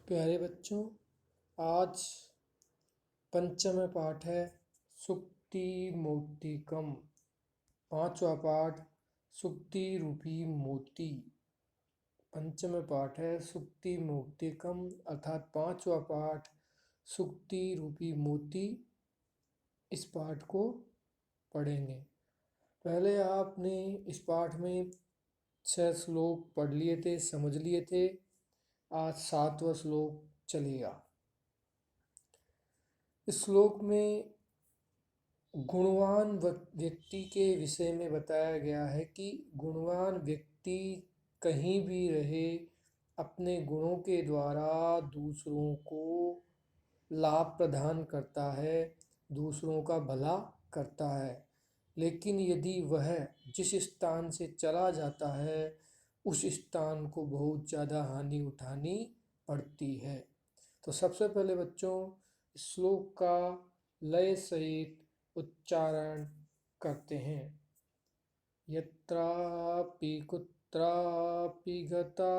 प्यारे बच्चों, आज पंचम पाठ है सुक्ति मोक्तिकम। पांचवा पाठ सुक्ति रूपी मोती। पंचम पाठ है सुक्ति मोक्तिकम अर्थात पांचवा पाठ सुक्ति रूपी मोती। इस पाठ को पढ़ेंगे। पहले आपने इस पाठ में 6 श्लोक पढ़ लिए थे, समझ लिए थे। आज 7वां श्लोक चलेगा। इस श्लोक में गुणवान व्यक्ति के विषय में बताया गया है कि गुणवान व्यक्ति कहीं भी रहे अपने गुणों के द्वारा दूसरों को लाभ प्रदान करता है, दूसरों का भला करता है। लेकिन यदि वह जिस स्थान से चला जाता है उस स्थान को बहुत ज़्यादा हानि उठानी पड़ती है। तो सबसे पहले बच्चों श्लोक का लय सहित उच्चारण करते हैं। यत्रापि कुत्रापि गता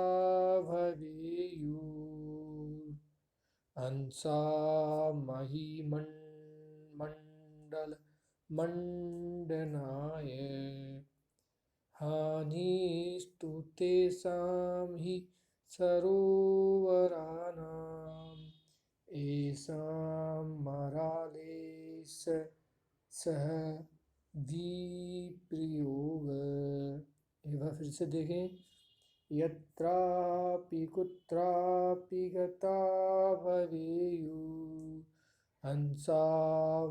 भवेयुर्हंसा महीमण्डल मंडनाय हानिस्तु तेषां हि सरोवराणाम् येषां मरालेश सह विप्रयोग। एक बार फिर से देखें। यत्रापि कुत्रापि गता भवेयुः हंसा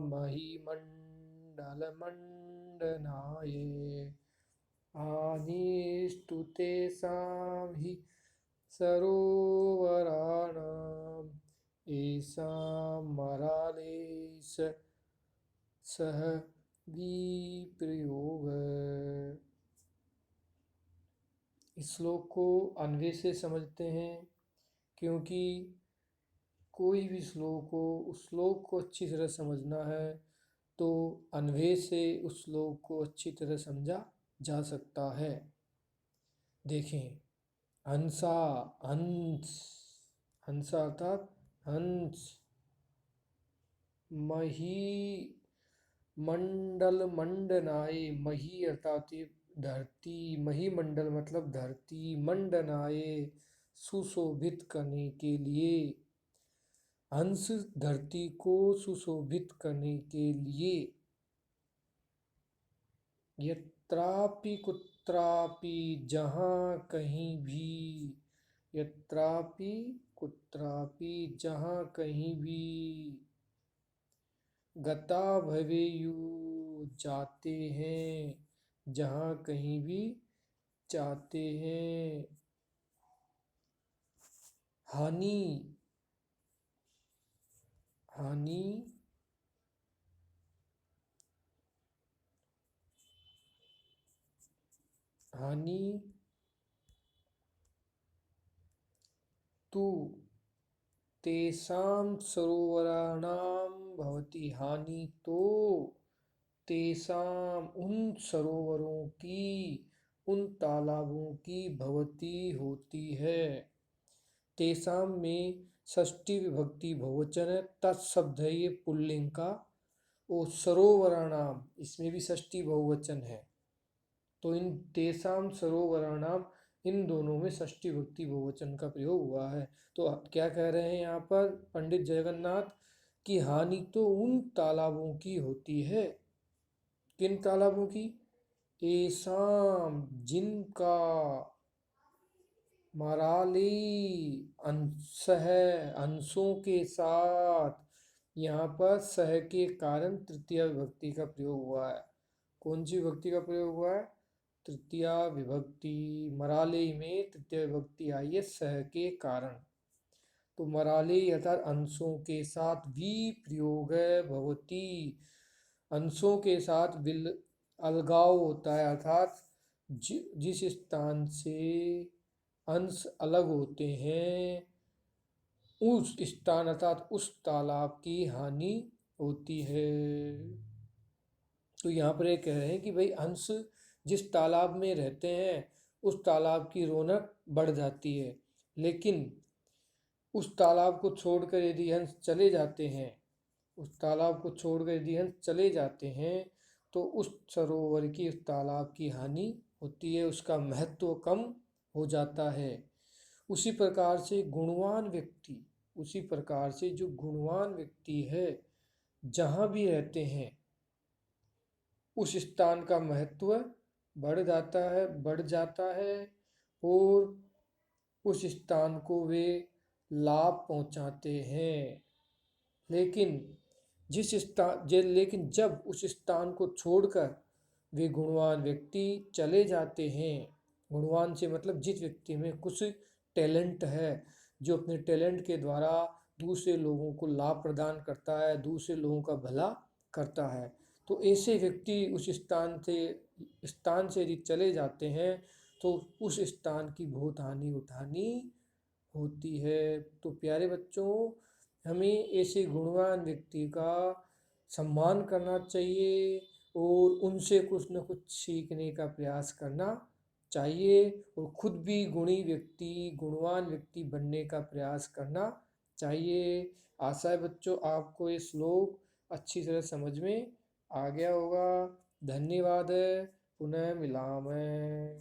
महीमण्डलमण्डनाय हानिस्तु तेषां हि सरोवराणाम् येषां मरालेश सह विप्रयोग। इस श्लोक को अन्वय से समझते हैं, क्योंकि कोई भी श्लोक हो उस श्लोक को अच्छी तरह समझना है तो अन्वय से उस श्लोक को अच्छी तरह समझा जा सकता है। देखें, हंसा, हंस, हंसा अर्थात हंस, मही मंडल मंडनाए, मही अर्थात धरती, मही मंडल मतलब धरती, मंडनाए सुशोभित करने के लिए, हंस धरती को सुशोभित करने के लिए। यत्रापि कुत्रापि जहाँ कहीं भी, यत्रापि कुत्रापि जहाँ कहीं भी, गता भवेयु जाते हैं, जहाँ कहीं भी जाते हैं, हानि, हानि हानि तु तेषां सरोवराणां भवति। हानि तो तेषां उन सरोवरों की, उन तालाबों की भवती होती है। तेषां में षष्ठी विभक्ति बहुवचन है। तत्शब्द है ये पुल्लिंग का। और सरोवराणाम इसमें भी षष्ठी बहुवचन है। तो इन तेषां सरोवराणाम इन दोनों में षष्ठी विभक्ति बहुवचन का प्रयोग हुआ है। तो क्या कह रहे हैं यहाँ पर पंडित जगन्नाथ की हानि तो उन तालाबों की होती है। किन तालाबों की? एसाम जिनका, मराली अंश है, अंशों के साथ। यहाँ पर सह के कारण तृतीय विभक्ति का प्रयोग हुआ है। कौन सी विभक्ति का प्रयोग हुआ है? तृतीय विभक्ति। मराली में तृतीय विभक्ति आई है सह के कारण। तो मराली अर्थात अंशों के साथ विप्रयोग भवती, अंशों के साथ विल अलगाव होता है, अर्थात जिस स्थान से अंश अलग होते हैं उस स्थान अर्थात उस तालाब की हानि होती है। तो यहाँ पर ये कह रहे हैं कि भाई अंश जिस तालाब में रहते हैं उस तालाब की रौनक बढ़ जाती है, लेकिन उस तालाब को छोड़कर यदि हंस चले जाते हैं, उस तालाब को छोड़कर यदि हंस चले जाते हैं तो उस सरोवर की, उस तालाब की हानि होती है, उसका महत्व कम हो जाता है। उसी प्रकार से गुणवान व्यक्ति, उसी प्रकार से जो गुणवान व्यक्ति है, जहाँ भी रहते हैं उस स्थान का महत्व बढ़ जाता है और उस स्थान को वे लाभ पहुंचाते हैं। लेकिन लेकिन जब उस स्थान को छोड़कर वे गुणवान व्यक्ति चले जाते हैं, गुणवान से मतलब जिस व्यक्ति में कुछ टैलेंट है, जो अपने टैलेंट के द्वारा दूसरे लोगों को लाभ प्रदान करता है, दूसरे लोगों का भला करता है, तो ऐसे व्यक्ति उस स्थान से यदि चले जाते हैं तो उस स्थान की बहुत हानि उठानी होती है। तो प्यारे बच्चों, हमें ऐसे गुणवान व्यक्ति का सम्मान करना चाहिए और उनसे कुछ न कुछ सीखने का प्रयास करना चाहिए और खुद भी गुणवान व्यक्ति बनने का प्रयास करना चाहिए। आशा है बच्चों आपको ये श्लोक अच्छी तरह समझ में आ गया होगा। धन्यवाद। पुनः मिलामः।